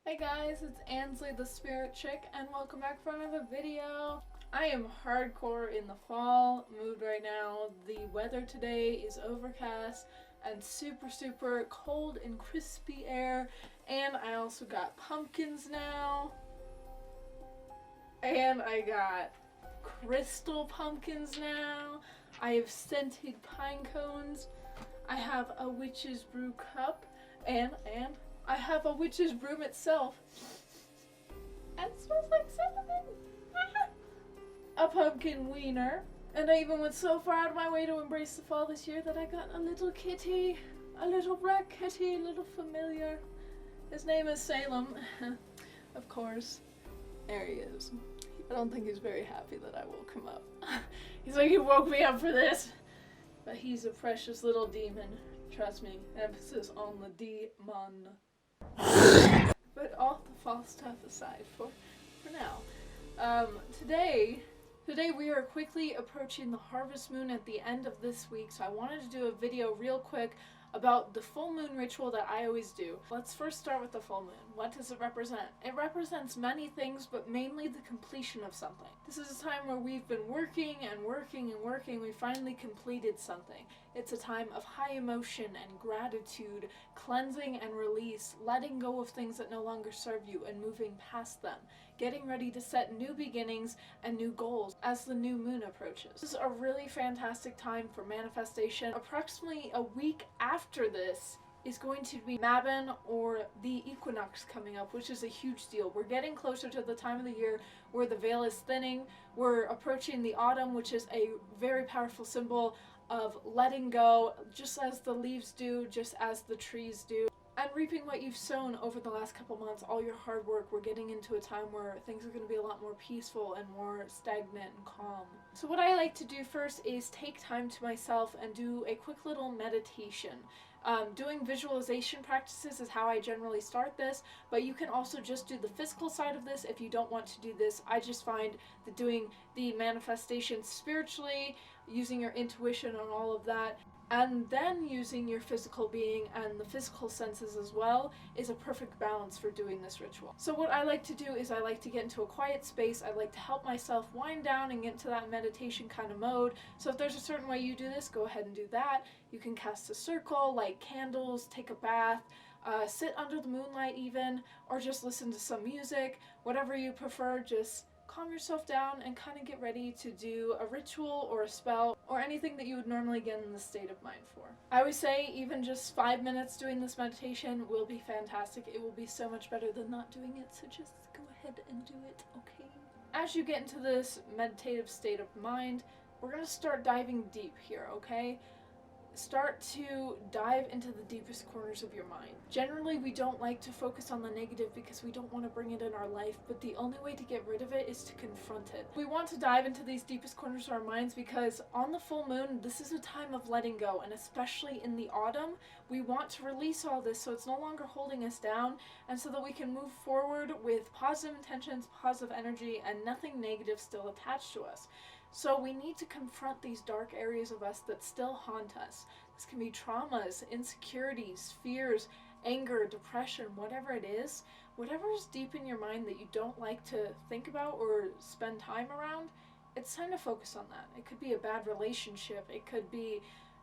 Hey guys, it's Ansley the Spirit Chick, and welcome back for another video. I am hardcore in the fall mood right now. The weather today is overcast and super cold and crispy air, and I also got pumpkins now, and I got crystal pumpkins now. I have scented pine cones. I have a witch's brew cup, and I have a witch's broom itself. And it smells like cinnamon. A pumpkin wiener. And I even went so far out of my way to embrace the fall this year that I got a little kitty. A little black kitty, a little familiar. His name is Salem. Of course. There he is. I don't think he's very happy that I woke him up. He's like, you woke me up for this. But he's a precious little demon. Trust me. Emphasis on the demon. But all the fall stuff aside for now. Today we are quickly approaching the harvest moon at the end of this week, so I wanted to do a video real quick about the full moon ritual that I always do. Let's first start with the full moon. What does it represent? It represents many things, but mainly the completion of something. This is a time where we've been working and working and working. We finally completed something. It's a time of high emotion and gratitude, cleansing and release, letting go of things that no longer serve you and moving past them, getting ready to set new beginnings and new goals as the new moon approaches. This is a really fantastic time for manifestation. Approximately a week after this is going to be Mabon, or the equinox, coming up, which is a huge deal. We're getting closer to the time of the year where the veil is thinning. We're approaching the autumn, which is a very powerful symbol of letting go, just as the leaves do, just as the trees do, and reaping what you've sown over the last couple months, all your hard work. We're getting into a time where things are going to be a lot more peaceful and more stagnant and calm. So what I like to do first is take time to myself and do a quick little meditation. Doing visualization practices is how I generally start this, but you can also just do the physical side of this if you don't want to do this. I just find that doing the manifestation spiritually, using your intuition and all of that, and then using your physical being and the physical senses as well, is a perfect balance for doing this ritual. So what I like to do is I like to get into a quiet space. I like to help myself wind down and get into that meditation kind of mode. So if there's a certain way you do this, go ahead and do that. You can cast a circle, light candles, take a bath, sit under the moonlight even, or just listen to some music. Whatever you prefer, just calm yourself down and kind of get ready to do a ritual or a spell or anything that you would normally get in the state of mind for. I always say even just 5 minutes doing this meditation will be fantastic. It will be so much better than not doing it, so just go ahead and do it, okay? As you get into this meditative state of mind, we're going to start diving deep here, okay? Start to dive into the deepest corners of your mind. Generally, we don't like to focus on the negative because we don't want to bring it in our life, but the only way to get rid of it is to confront it. We want to dive into these deepest corners of our minds because on the full moon, this is a time of letting go, and especially in the autumn, we want to release all this so it's no longer holding us down, and so that we can move forward with positive intentions, positive energy, and nothing negative still attached to us. So we need to confront these dark areas of us that still haunt us. This can be traumas, insecurities, fears, anger, depression, whatever it is. Whatever is deep in your mind that you don't like to think about or spend time around, it's time to focus on that. It could be a bad relationship, it could be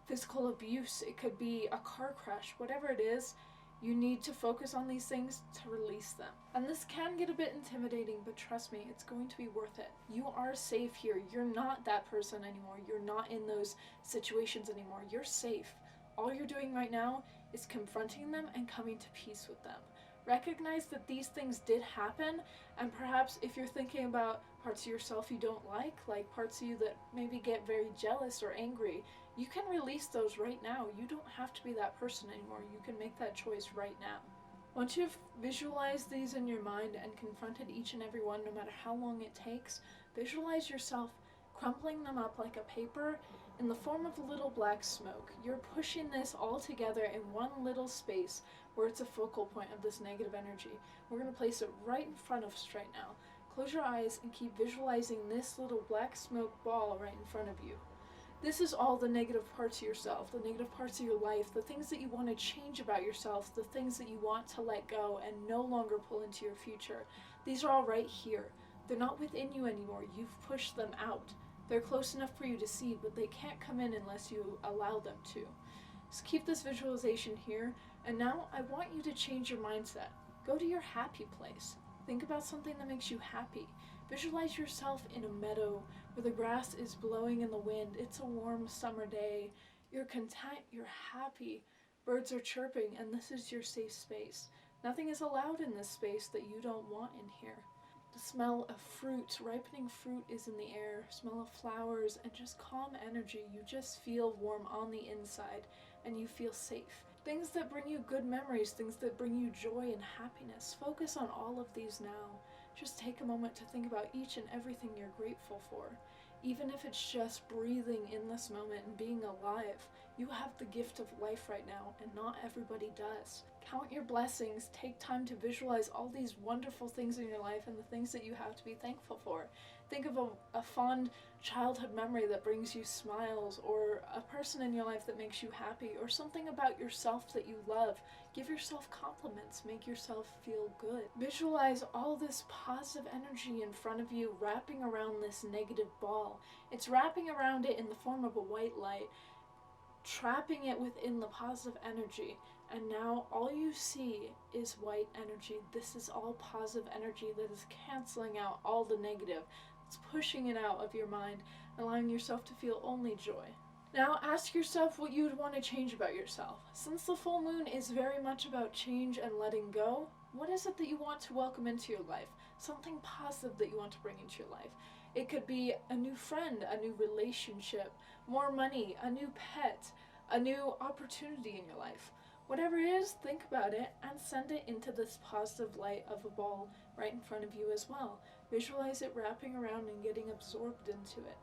physical abuse, it could be a car crash, whatever it is. You need to focus on these things to release them. And this can get a bit intimidating, but trust me, it's going to be worth it. You are safe here. You're not that person anymore. You're not in those situations anymore. You're safe. All you're doing right now is confronting them and coming to peace with them. Recognize that these things did happen, and perhaps if you're thinking about parts of yourself you don't like parts of you that maybe get very jealous or angry, you can release those right now. You don't have to be that person anymore. You can make that choice right now. Once you've visualized these in your mind and confronted each and every one, no matter how long it takes, visualize yourself crumpling them up like a paper in the form of a little black smoke. You're pushing this all together in one little space where it's a focal point of this negative energy. We're going to place it right in front of us right now. Close your eyes and keep visualizing this little black smoke ball right in front of you. This is all the negative parts of yourself, the negative parts of your life, the things that you want to change about yourself, the things that you want to let go and no longer pull into your future. These are all right here. They're not within you anymore. You've pushed them out. They're close enough for you to see, but they can't come in unless you allow them to. So keep this visualization here, and now I want you to change your mindset. Go to your happy place. Think about something that makes you happy. Visualize yourself in a meadow where the grass is blowing in the wind. It's a warm summer day. You're content, you're happy. Birds are chirping, and this is your safe space. Nothing is allowed in this space that you don't want in here. The smell of fruit, ripening fruit is in the air, smell of flowers, and just calm energy. You just feel warm on the inside, and you feel safe. Things that bring you good memories, things that bring you joy and happiness. Focus on all of these now. Just take a moment to think about each and everything you're grateful for. Even if it's just breathing in this moment and being alive, you have the gift of life right now, and not everybody does. Count your blessings, take time to visualize all these wonderful things in your life and the things that you have to be thankful for. Think of a fond childhood memory that brings you smiles, or a person in your life that makes you happy, or something about yourself that you love. Give yourself compliments, make yourself feel good. Visualize all this positive energy in front of you wrapping around this negative ball. It's wrapping around it in the form of a white light, trapping it within the positive energy, and now all you see is white energy. This is all positive energy that is canceling out all the negative. It's pushing it out of your mind, allowing yourself to feel only joy. Now ask yourself what you would want to change about yourself. Since the full moon is very much about change and letting go, what is it that you want to welcome into your life? Something positive that you want to bring into your life. It could be a new friend, a new relationship, more money, a new pet, a new opportunity in your life. Whatever it is, think about it and send it into this positive light of a ball right in front of you as well. Visualize it wrapping around and getting absorbed into it.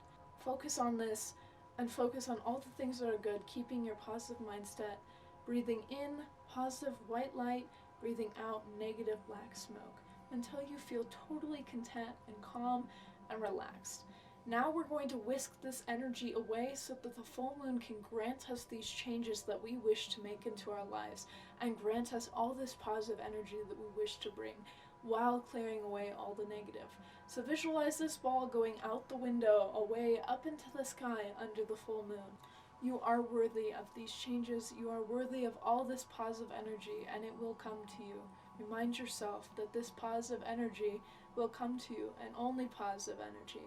Focus on this and focus on all the things that are good, keeping your positive mindset, breathing in positive white light, breathing out negative black smoke until you feel totally content and calm and relaxed. Now we're going to whisk this energy away so that the full moon can grant us these changes that we wish to make into our lives and grant us all this positive energy that we wish to bring while clearing away all the negative. So visualize this ball going out the window, away up into the sky under the full moon. You are worthy of these changes. You are worthy of all this positive energy, and it will come to you. Remind yourself that this positive energy will come to you, and only positive energy.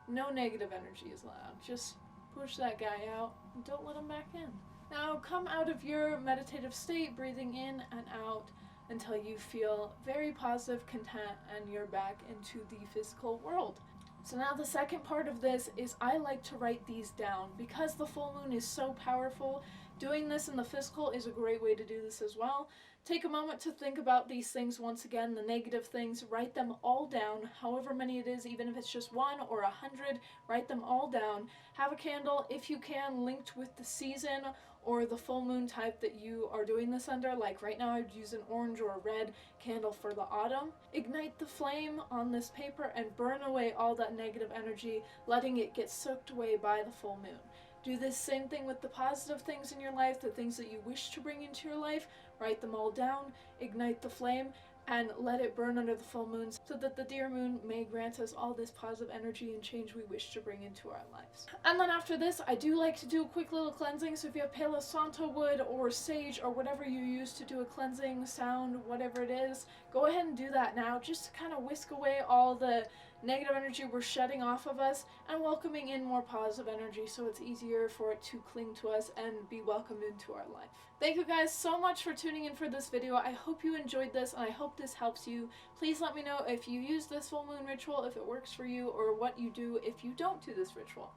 No negative energy is allowed. Just push that guy out and don't let him back in. Now come out of your meditative state, breathing in and out until you feel very positive, content, and you're back into the physical world. So now the second part of this is I like to write these down. Because the full moon is so powerful, doing this in the physical is a great way to do this as well. Take a moment to think about these things once again, the negative things, write them all down, however many it is, even if it's just 1 or 100, write them all down. Have a candle, if you can, linked with the season or the full moon type that you are doing this under. Like right now I'd use an orange or a red candle for the autumn. Ignite the flame on this paper and burn away all that negative energy, letting it get soaked away by the full moon. Do this same thing with the positive things in your life, the things that you wish to bring into your life. Write them all down, ignite the flame, and let it burn under the full moon so that the dear moon may grant us all this positive energy and change we wish to bring into our lives. And then after this, I do like to do a quick little cleansing. So if you have Palo Santo wood or sage or whatever you use to do a cleansing sound, whatever it is, go ahead and do that now, just to kind of whisk away all the negative energy we're shedding off of us and welcoming in more positive energy so it's easier for it to cling to us and be welcomed into our life. Thank you guys so much for tuning in for this video. I hope you enjoyed this and I hope this helps you. Please let me know if you use this full moon ritual, if it works for you, or what you do if you don't do this ritual.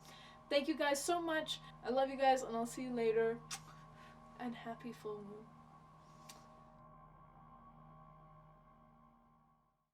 Thank you guys so much. I love you guys and I'll see you later. And happy full moon.